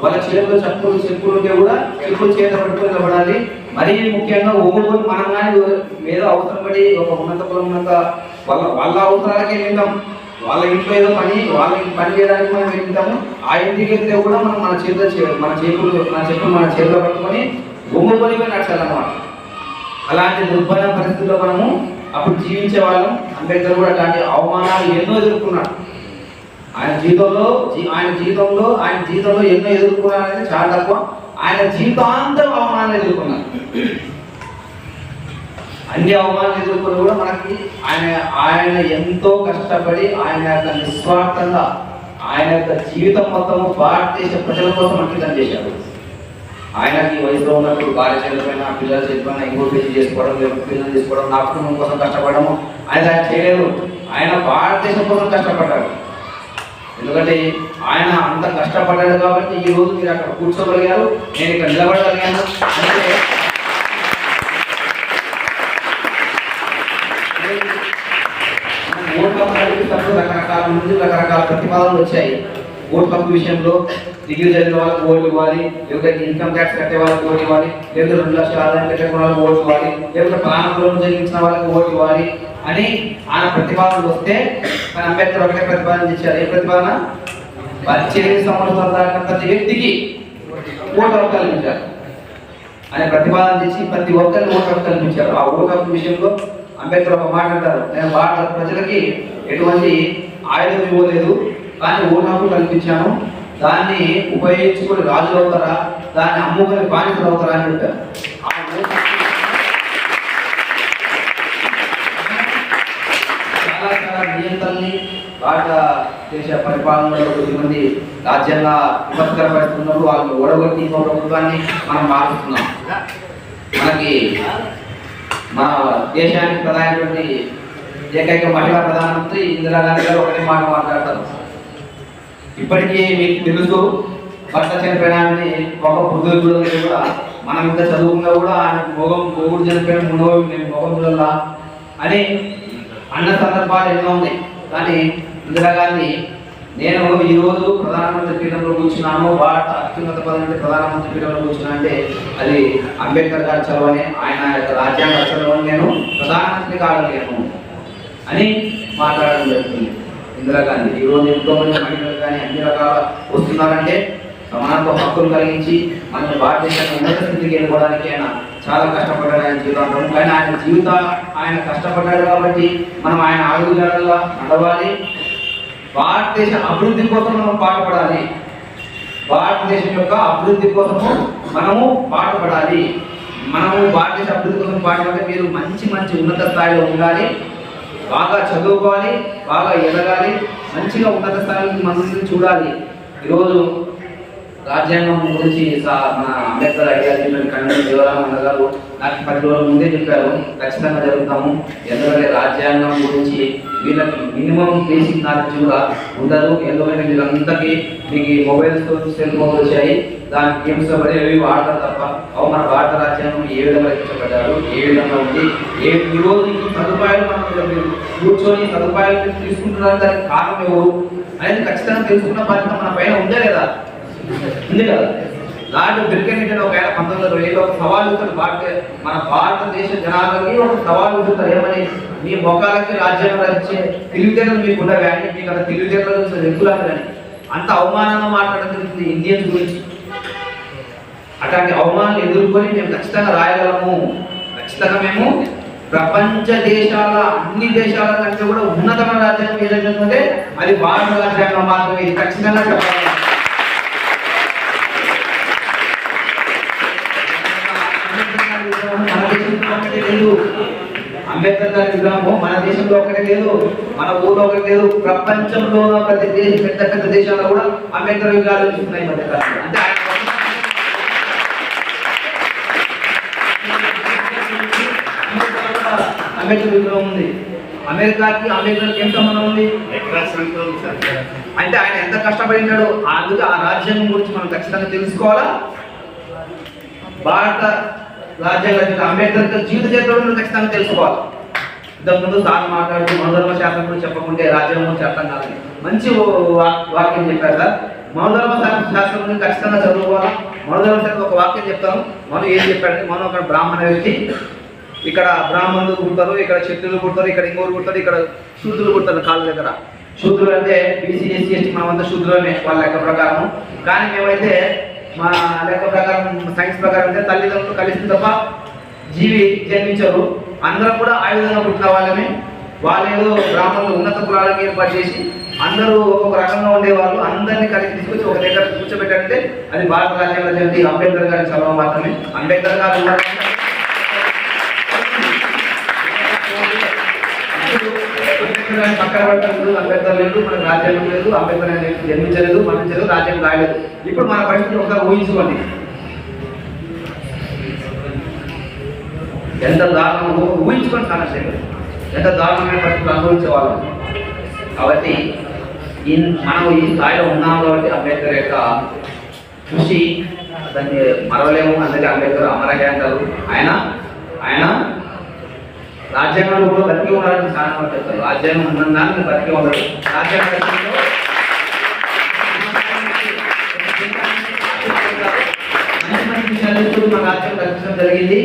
వాళ్ళ చేతులు చెప్పులు ఉంటే కూడా చెప్పులు చేత పట్టుకొని నిలబడాలి. మరీ ముఖ్యంగా ఒంగోలు మనం కానీ ఏదో అవసరం పడి ఒక ఉన్నత కులం ఉన్నంత వాళ్ళ అవసరాలకే వెళ్తాం. వాళ్ళ ఇంట్లో ఏదో వాళ్ళ పని చేయడానికి మనం వెళ్తాము. ఆ ఇంటికి వెళ్తే కూడా మనం మన చేతిలో పట్టుకొని ఒంగోలు నడచాలన్నమాట. అలాంటి దుర్భర పరిస్థితుల్లో మనము అప్పుడు జీవించే వాళ్ళం. అంబేద్కర్ కూడా అలాంటి అవమానాలు ఎన్నో ఎదుర్కొన్నాడు. ఆయన జీవితంలో ఎన్నో ఎదుర్కొన్నారనేది చాలా తక్కువ. ఆయన జీవితాంతం అవమానాలు ఎదుర్కొన్నారు. అన్ని అవమానాలు ఎదుర్కొని కూడా మనకి ఆయన ఎంతో కష్టపడి ఆయన యొక్క నిస్వార్థంగా ఆయన యొక్క జీవితం మొత్తము భారతదేశ ప్రజల కోసం అంకితం చేశారు. ఆయనకి వయసులో ఉన్నప్పుడు భార్య చనిపోయినా, పిల్లలు చనిపోయినా, ఇంకో పెళ్లి చేసుకోవడం, పిల్లలు చేసుకోవడం, నా కుటుంబం కోసం కష్టపడము ఆయన చేయలేదు. ఆయన భారతదేశం కోసం కష్టపడ్డాడు. ఎందుకంటే ఆయన అంత కష్టపడ్డాడు కాబట్టి ఈ రోజు మీరు అక్కడ కూర్చోగలిగారు, నేను ఇక్కడ నిలబడగలిగాను. అంటే ఓటు హక్కు కల్పిస్తున్నప్పుడు రకరకాల మంది రకరకాల ప్రతిపాదనలు వచ్చాయి. ఓటు హక్కు విషయంలో డిగ్రీ చదివిన వాళ్ళకి ఓటు ఇవ్వాలి, లేకపోతే ఇన్కమ్ ట్యాక్స్ కట్టే వాళ్ళకి ఓటు ఇవ్వాలి, లేకపోతే 2 లక్షల ఆదాయం కట్టే వాళ్ళకి ఓటు ఇవ్వాలి, లేకపోతే ప్రాణంలో జరిగించిన వాళ్ళకి ఓటు ఇవ్వాలి అని ఆయన ప్రతిపాదనలు వస్తే మన అంబేద్కర్ ఒకటే ప్రతిపాదన ఇచ్చారు. ఏ ప్రతిపాదన? 18 సంవత్సరాల దాకా ప్రతి వ్యక్తికి ఓటు హక్కు కల్పించారు అనే ప్రతిపాదన చేసి ప్రతి ఒక్కరిని ఓటు హక్కు కల్పించారు. ఆ ఓటు హక్కు విషయంలో అంబేద్కర్ ఒక మాట అంటారు, నేను భారత ప్రజలకి ఎటువంటి ఆయుధం ఇవ్వలేదు, కానీ ఓటు హక్కు కల్పించాను, దాన్ని ఉపయోగించుకొని రాజులు అవుతారా, దాన్ని అమ్ముకొని బానిసలు అవుతారా అని చెప్పారు. చాలా నియంత్రణని భారతదేశ పరిపాలనలో కొద్దిమంది రాజ్యాంగ విపత్కర పరిస్థితున్నప్పుడు వాళ్ళు ఓడగొట్టి ప్రభుత్వాన్ని మనం మారుస్తున్నాం. మనకి మన దేశానికి ప్రధానటువంటి ఏకైక మహిళా ప్రధానమంత్రి ఇందిరాగాంధీ గారు ఒకటే మాట మాట్లాడతారు. ఇప్పటికీ మీకు తెలుసు, భర్త చనిపోయినాన్ని ఒక బుద్ధుడు కూడా మనం ఇంత చదువుకున్నా కూడా ఆయన మొగుడు చనిపోయిన నేను మొగం చూడాలా అని అన్న సందర్భాలు ఎన్నో ఉన్నాయి. కానీ ఇందిరాగాంధీ నేను ఈరోజు ప్రధానమంత్రి పీఠంలో కూర్చున్నాను, భారత అత్యున్నత పదవి ప్రధానమంత్రి పీఠంలో కూర్చున్నా అంటే అది అంబేద్కర్ గారి చదవని, ఆయన యొక్క రాజ్యాంగ చదవని నేను ప్రధానమంత్రి కాగలిగాను అని మాట్లాడడం జరుగుతుంది ఇందిరాగాంధీ. ఈరోజు ఎంతోమంది మహిళలు కానీ అన్ని రకాల వస్తున్నారంటే సమానత్వ హక్కులు కలిగించి మన భారతదేశాన్ని ఉన్నత స్థితికి వెళ్ళిపోవడానికి ఆయన చాలా కష్టపడ్డాడు ఆయన జీవితాంతం. కానీ ఆయన కష్టపడ్డాడు కాబట్టి మనం ఆయన అడుగుజాడలుగా నడవాలి. భారతదేశ అభివృద్ధి కోసం మనం పాటుపడాలి. భారతదేశం యొక్క అభివృద్ధి కోసము మనము పాటుపడాలి. మనము భారతదేశ అభివృద్ధి కోసం పాటుపడితే మీరు మంచి మంచి ఉన్నత స్థాయిలో ఉండాలి, బాగా చదువుకోవాలి, బాగా ఎదగాలి, మంచిగా ఉన్నత స్థాయిలో మనల్ని చూడాలి. ఈరోజు రాజ్యాంగం గురించి మన అంబేద్కర్ ఐడియాలజీ కన్వీనర్ దేవరామన్న గారు నాకు 10 రోజుల ముందే చెప్పారు, ఖచ్చితంగా జరుగుతాము. ఎందుకంటే రాజ్యాంగం గురించి వీళ్ళకి మినిమం బేసిక్ నాలెడ్జ్ కూడా ఉండదు. ఎందుకంటే వీళ్ళందరికీ మీకు మొబైల్స్ సెల్ ఫోన్లు వచ్చాయి, దాని గేమ్స్ పడి అవి వాడతారు తప్ప మన భారత రాజ్యాంగం ఏ విధంగా రచించబడ్డారు, ఏ విధంగా ఉంది, ఈరోజు ఈ సదుపాయాలు మనం కూర్చొని సదుపాయాలు తీసుకుంటున్నారు, దానికి కారణం ఎవరు అనేది ఖచ్చితంగా తెలుసుకున్న బాధ్యత మన పైన ఉందే లేదా? ఉంది కదా. లార్డ్ బిర్కెన్ ఒక 1920 ఒక సవాల్ ఇస్తారు మన భారతదేశ జనాలకి ఒక సవాల్ ఇస్తారు, ఏమని? మీ మొఖాలకి రాజ్యాంగం రచించే తెలివితేటలు మీకు ఉండవు కానీ మీకు అంత తెలివితేటలు ఎక్కులాగా కానీ అంత అవమానంగా మాట్లాడుతుంది ఇండియన్స్ గురించి. అట్లాంటి అవమానాలు ఎదుర్కొని మేము ఖచ్చితంగా రాయగలము. ఖచ్చితంగా మేము ప్రపంచ దేశాల అన్ని దేశాల కంటే కూడా ఉన్నతమైన రాజ్యాంగం ఏదైతే అది భారత రాజ్యాంగం మాత్రమే. ఇది ఖచ్చితంగా చెప్పాలి. మన దేశంలో ఒకటే లేదు అంబేద్కర్ గారి విగ్రహం, మన దేశంలో ఒకటే లేదు, మన ఊళ్ళో ఒకటి లేదు, ప్రపంచంలో ప్రతి పెద్ద పెద్ద దేశాల్లో కూడా అంబేద్కర్ విగ్రహాలు ఉన్నాయి మధ్య కాలంలో. అంటే అంబేద్కర్ విగ్రహం ఉంది. అమెరికాకి అంబేద్కర్కి ఏం సంబంధం ఉంది అంటే ఆయన ఎంత కష్టపడినాడు. అందుకే ఆ రాజ్యాంగం గురించి మనం ఖచ్చితంగా తెలుసుకోవాలా. భారత రాజ్యాంగం అంబేద్కర్ జీవిత చరిత్రను ఖచ్చితంగా తెలుసుకోవాలి. ఇంతకుముందు సార్ మాట్లాడుతూ మనోధర్మ శాస్త్రం గురించి చెప్పకుంటే రాజ్యాంగం గురించి అర్థం కాదు. మంచి వాక్యం చెప్పారు సార్. మనోధర్మ శాస్త్రం గురించి ఖచ్చితంగా చదువుకోవాలి. మనోధర్మ శాస్త్రం ఒక వాక్యం చెప్తాను. మనం ఏం చెప్పాడంటే, మనం ఒక బ్రాహ్మణ వ్యక్తి, ఇక్కడ బ్రాహ్మణులు పుడతారు, ఇక్కడ క్షత్రులు పుడతారు, ఇక్కడ ఇంకోరు పుడతారు, ఇక్కడ శూద్రులు పుడతారు కాళ్ళ దగ్గర. శూద్రులు అంటే బీసీ ఎస్సీ ఎస్టీ మనమంతా శూద్రులమే వాళ్ళ లెక్క ప్రకారం. కానీ మేమైతే మా లెక్క ప్రకారం సైన్స్ ప్రకారం అయితే తల్లిదండ్రులు కలిసి తప్ప జీవి జన్మించరు. అందరం కూడా ఆ విధంగా పుట్టిన వాళ్ళమే. వాళ్ళేదో బ్రాహ్మణులు ఉన్నత కులాలకి ఏర్పాటు చేసి అందరూ ఒక్కొక్క రకంగా ఉండేవాళ్ళు. అందరినీ కలిసి తీసుకొచ్చి ఒక దగ్గర కూర్చోబెట్టారంటే అది భారత రాజ్యాంగం జరిగింది అంబేద్కర్ గారి చదవ మాత్రమే. అంబేద్కర్ గారు పక్కన పడతారు. అంబేద్కర్ లేదు, మనకు రాజ్యాంగం లేదు, అంబేద్కర్ జన్మించలేదు, మరణించలేదు, రాజ్యాంగం రాయలేదు. ఇప్పుడు మన పరిస్థితి ఒకసారి ఊహించుకోండి, ఎంత దారుణం ఊహించుకొని సమస్య, ఎంత దారుణమైన పరిస్థితులు అనుభవించేవాళ్ళం. కాబట్టి మనం ఈ స్థాయిలో ఉన్నాం కాబట్టి అంబేద్కర్ యొక్క కృషి దాన్ని మరవలేము. అందుకే అంబేద్కర్ అమరయ్య అంటారు. ఆయన రాజ్యాంగంలో కూడా బతికి ఉండాలని చాలా మంది చెప్తారు. రాజ్యాంగం ఉన్నదాన్ని బతికి ఉండదు. రాజ్యాంగంలో మంచి మంచి విషయాలు మన రాజ్యాంగం రచించడం జరిగింది.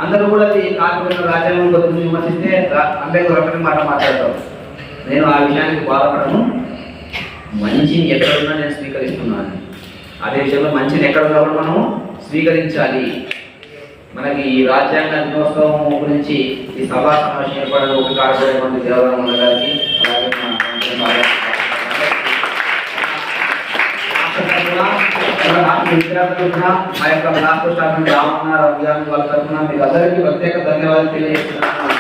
అందరూ కూడా అది కాకపోయిన రాజ్యాంగం గురించి విమర్శిస్తే అంబేద్కర్ ఒకటి మాట మాట్లాడతారు. నేను ఆ విషయానికి బాధపడను. మంచిని ఎక్కడున్నా నేను స్వీకరిస్తున్నాను. అదే విషయంలో మంచిని ఎక్కడ ఉన్నా కూడా మనము స్వీకరించాలి. మనకి ఈ రాజ్యాంగ దినోత్సవం గురించి ఈ సభా సమావేశం ఏర్పడిన ఒక కార్యక్రమం దేవరామన్న గారికి, అలాగే మా యొక్క రాష్ట్ర స్టాఫ్ రామన్న రవ్యాన్ని వాళ్ళ తరఫున మీకు అందరికీ ప్రత్యేక ధన్యవాదాలు తెలియజేస్తున్నాను.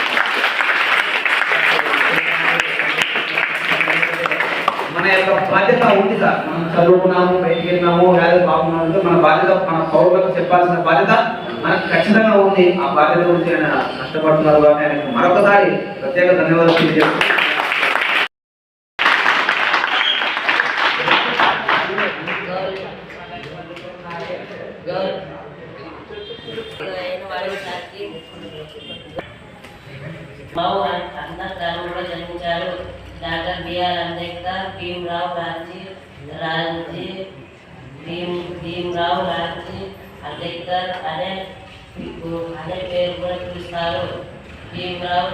మన యొక్క బాధ్యత ఉంది సార్. మనం చదువుకున్నాము, బయటికి వెళ్ళినాము, లేదా బాగున్నాము, మన బాధ్యత మన పౌరులకు చెప్పాల్సిన బాధ్యత మనకు ఖచ్చితంగా ఉంది. ఆ బాధ్యత గురించి ఆయన కష్టపడుతున్నారు కాబట్టి ఆయనకు మరొకసారి ప్రత్యేక ధన్యవాదాలు తెలియజేస్తున్నాను. అన్న గ్రామంలో జన్మించారు. డాక్టర్ బిఆర్ అంబేద్కర్, భీమ్రావ్ రాజీ అంబేద్కర్ అనే పేరు కూడా పిలుస్తారు. భీమ్రావ్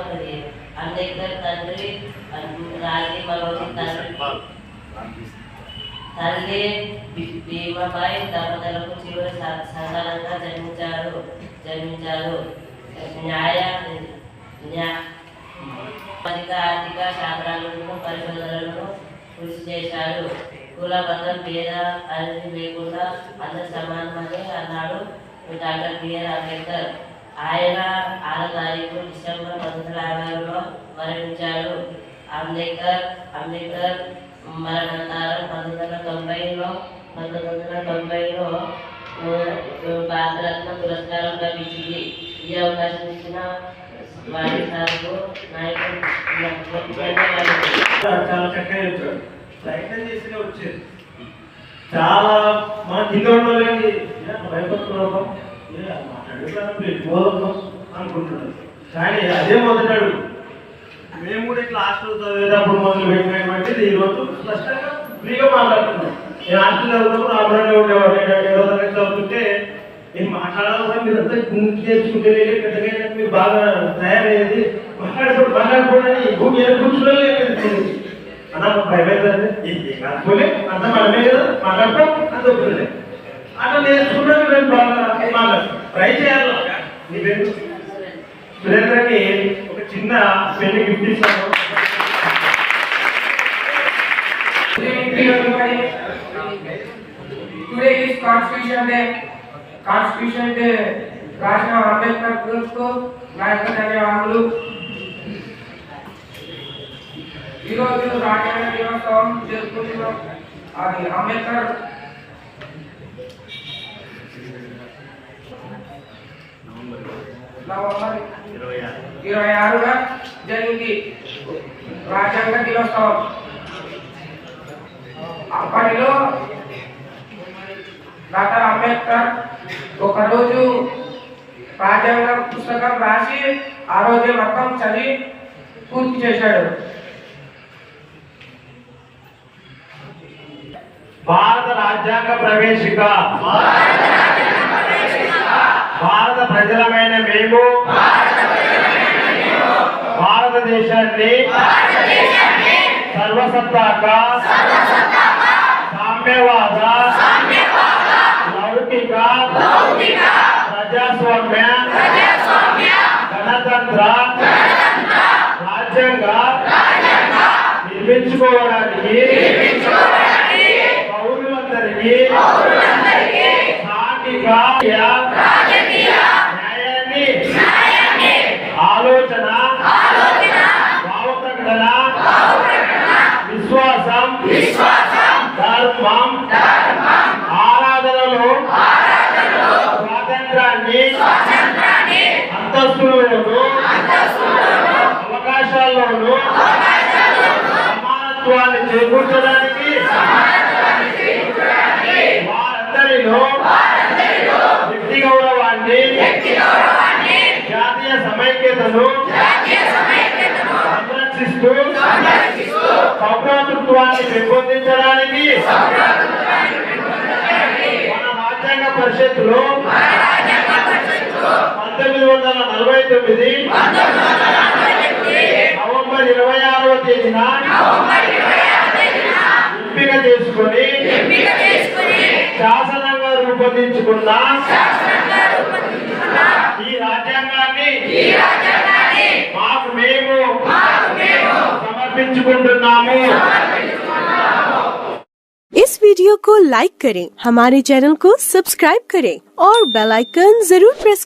అంబేద్కర్ తండ్రి రాజీ మనోజీ తల్లి భీమాబాయి దంపతులకు చివరి సంతానంగా జన్మించారు. సామాజిక ఆర్థిక శాస్త్రాలను పరిశోధనలను కృషి చేశాడు. కుల మతం భేద అనేది లేకుండా అందరు సమానమని అన్నాడు డాక్టర్ బిఆర్ అంబేద్కర్. ఆయన 6వ తారీఖు డిసెంబర్ 1956లో మరణించాడు. అంబేద్కర్ మరణానంతరం 1990లో భారతరత్న పురస్కారం లభించింది. ఈ అవకాశం ఇచ్చిన వారి సార్కు నాయకులు చాలా చక్కగా చెప్పాడు. ప్రయత్నం చేస్తూనే వచ్చేది. చాలా మన కింద ఉండాలి భయపడుతున్నాం అనుకుంటున్నాడు. కానీ అదే మొదటాడు. మేము కూడా ఇట్లా హాస్టల్ చదివేటప్పుడు మొదలు పెట్టినటువంటిది ఈరోజు స్పష్టంగా ఫ్రీగా మాట్లాడుతున్నాం. నేను హాస్టల్ చదువుతున్నప్పుడు రాబడి ఉండేవాడు. 7వ తరగతి చదువుతుంటే నేను మాట్లాడాలి మీరంతా నేర్చుకుంటే పెద్దగా మీరు బాగా తయారయ్యేది మాట్లాడుకోవడానికి భూమి కూర్చోలేదు అన్న భయమైందండి కాకపోలే అంత మనమే కదా మాట్లాడతాం అంత ఒప్పులే అట్లా నేర్చుకున్నాను. నేను బాగా మాట్లాడతాను ట్రై చేయాలి. నీ పేరు సురేంద్రకి ఒక చిన్న పెళ్లి గిఫ్ట్ ఇస్తాను. Today is Constitution Day. Constitution Day రాసిన అంబేద్కర్ గ్రూప్కు నా యొక్క ధన్యవాదాలు. ఈరోజు రాజ్యాంగ దినోత్సవం జరుపుకుంటున్నాం. అది అంబేద్కర్ నవంబర్ 26గా జరిగింది రాజ్యాంగ దినోత్సవం. అప్పటిలో డాక్టర్ అంబేద్కర్ ఒకరోజు రాజ్యాంగ పుస్తకం రాసి ఆ రోజే మొత్తం చదివి పూర్తి చేశాడు. భారత రాజ్యాంగ ప్రవేశిక భారత ప్రజలమైన మేము భారతదేశాన్ని సర్వసత్తాక సామ్యవాద లౌకిక ప్రజాస్వామ్య గణతంత్ర రాజ్యంగా నిర్మించుకోవడానికి పౌరులందరికీ సాంఘిక న్యాయాన్ని ఆలోచన భావప్రకటన విశ్వాసం ధర్మం ఆరాధనలో స్వాతంత్రాన్ని అంతస్తులోను అవకాశాల్లోనూ సమానత్వాన్ని చేకూర్చడానికి వారందరిలో వ్యక్తి గౌరవాన్ని జాతీయ సమైక్యతను సంరక్షిస్తూ సౌభ్రాతృత్వాన్ని పెంపొందించడానికి మన రాజ్యాంగ పరిషత్తులో 1949 నవంబర్ 26వ తేదీన ఎంపిక చేసుకొని శాసనంగా రూపొందించుకున్న ఈ రాజ్యాంగాన్ని మాకు మేము समर्पिंచుకుంటున్నాము. इस वीडियो को लाइक करें, हमारे चैनल को सब्सक्राइब करें और बेल आइकन जरूर प्रेस